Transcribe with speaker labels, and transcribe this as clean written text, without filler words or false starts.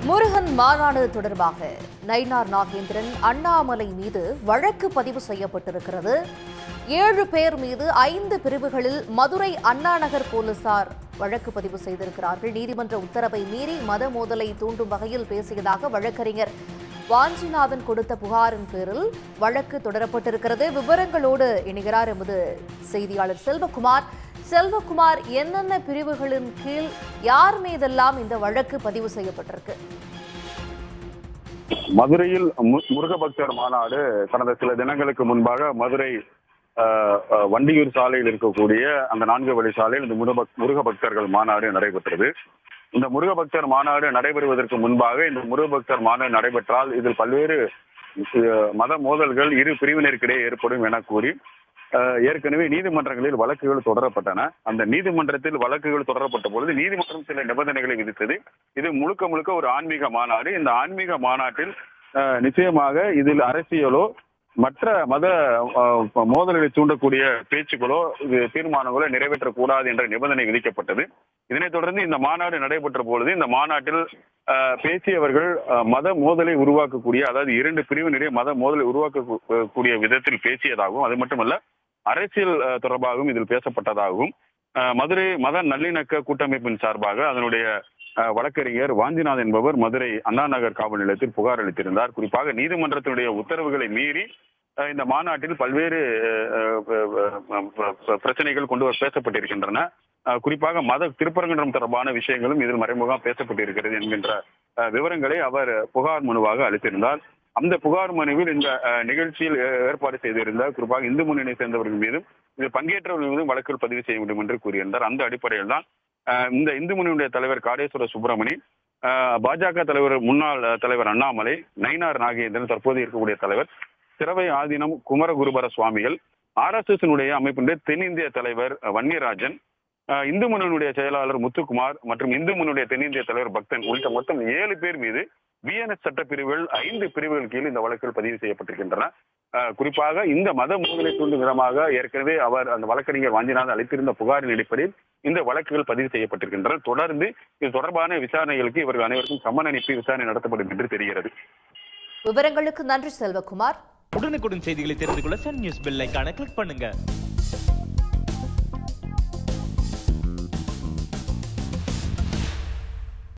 Speaker 1: முருகன் மாநாடு தொடர்பாக நயினார் நாகேந்திரன் அண்ணாமலை மீது வழக்கு பதிவு செய்யப்பட்டிருக்கிறது. 7 பேர் மீது 5 பிரிவுகளில் மதுரை அண்ணாநகர் போலீசார் வழக்கு பதிவு செய்திருக்கிறார்கள். நீதிமன்ற உத்தரவை மீறி மத மோதலை தூண்டும் வகையில் பேசியதாக வழக்கறிஞர் வாஞ்சிநாதன் கொடுத்த புகாரின் பேரில் வழக்கு தொடரப்பட்டிருக்கிறது. விவரங்களோடு இணைகிறார் எமது செய்தியாளர் செல்வகுமார், என்னென்ன பிரிவுகளின் கீழ் யார் மீதெல்லாம் இந்த வழக்கு பதிவு செய்யப்பட்டிருக்கு?
Speaker 2: மதுரையில் முருக பக்தர் மாநாடு கடந்த சில தினங்களுக்கு முன்பாக மதுரை வண்டியூர் சாலையில் இருக்கக்கூடிய அந்த 4 வழி சாலையில் இந்த முருக பக்தர்கள் மாநாடு நடைபெற்றது. இந்த முருக பக்தர் மாநாடு நடைபெறுவதற்கு முன்பாக இந்த முருக பக்தர் மாநாடு நடைபெற்றால் இதில் பல்வேறு மத மோதல்கள் இரு பிரிவினருக்கிடையே ஏற்படும் என கூறி ஏற்கனவே நீதிமன்றங்களில் வழக்குகள் தொடரப்பட்டன. அந்த நீதிமன்றத்தில் வழக்குகள் தொடரப்பட்ட பொழுது நீதிமன்றம் சில நிபந்தனைகளை விதித்தது. இது முழுக்க ஒரு ஆன்மீக மாநாடு. இந்த ஆன்மீக மாநாட்டில் நிச்சயமாக இதில் அரசியலோ மற்ற மத மோதல்களை தூண்டக்கூடிய பேச்சுக்களோ தீர்மானங்களோ நிறைவேற்றக்கூடாது என்ற நிபந்தனை விதிக்கப்பட்டது. இதனைத் தொடர்ந்து இந்த மாநாடு நடைபெற்ற பொழுது இந்த மாநாட்டில் பேசியவர்கள் மத மோதலை உருவாக்கக்கூடிய, அதாவது 2 பிரிவினரிடையே மத மோதலை உருவாக்கக்கூடிய விதத்தில் பேசியதாகவும், அது மட்டுமல்ல அரசியல் தொடர்பாகவும் இதில் பேசப்பட்டதாகவும் மதுரை மத நல்லிணக்க கூட்டமைப்பின் சார்பாக அதனுடைய வழக்கறிஞர் வாஞ்சிநாதன் என்பவர் மதுரை அண்ணாநகர் காவல் நிலையத்தில் புகார் அளித்திருந்தார். குறிப்பாக நீதிமன்றத்தினுடைய உத்தரவுகளை மீறி இந்த மாநாட்டில் பல்வேறு பிரச்சனைகள் கொண்டு பேசப்பட்டிருக்கின்றன. குறிப்பாக மத திருப்பரங்குன்றம் தொடர்பான விஷயங்களும் இதில் மறைமுகமாக பேசப்பட்டிருக்கிறது என்கின்ற விவரங்களை அவர் புகார் மனுவாக அளித்திருந்தார். அந்த புகார் மனுவில் இந்த நிகழ்ச்சியில் ஏற்பாடு செய்திருந்த குறிப்பாக இந்து முன்னணியை சேர்ந்தவர்கள் மீதும் இதில் பங்கேற்றவர்கள் மீதும் வழக்குகள் பதிவு செய்ய வேண்டும் என்று கூறியிருந்தார். அந்த அடிப்படையில் தான் இந்த இந்து முன்னணியுடைய தலைவர் காடேஸ்வர சுப்பிரமணி, பாஜக தலைவர் முன்னாள் தலைவர் அண்ணாமலை, நயினார் நாகேந்திரன் தற்போது இருக்கக்கூடிய தலைவர், சிரவை ஆதீனம் குமரகுருபர சுவாமிகள், RSS அமைப்பினுடைய தென்னிந்திய தலைவர் வன்னியராஜன், இந்து முன்னணியுடைய செயலாளர் முத்துக்குமார் மற்றும் இந்து முன்னணியுடைய தென்னிந்திய தலைவர் பக்தன் உள்ளிட்ட மொத்தம் 7 பேர் மீது VNS சட்டப்பிரிவுகள் 5 பிரிவுகள் கீழ் இந்த வழக்குகள் பதிவு செய்யப்பட்டிருக்கின்றன. குறிப்பாக இந்த மத மோதலை தூண்டும் விதமாக ஏற்கனவே அவர் அந்த வழக்கறிஞர் வாஞ்சிநாதன் அளித்திருந்த புகாரின் அடிப்படையில் இந்த வழக்குகள் பதிவு செய்யப்பட்டிருக்கின்றன. தொடர்ந்து இது தொடர்பான விசாரணைகளுக்கு இவர்கள் அனைவருக்கும் சம்மன் அனுப்பி விசாரணை நடத்தப்படும் என்று தெரிகிறது.
Speaker 1: விவரங்களுக்கு நன்றி செல்வகுமார்.
Speaker 3: உடனுக்குடன் செய்திகளை தெரிந்து கொள்ள சன் நியூஸ் பெல் ஐகானை கிளிக் பண்ணுங்க.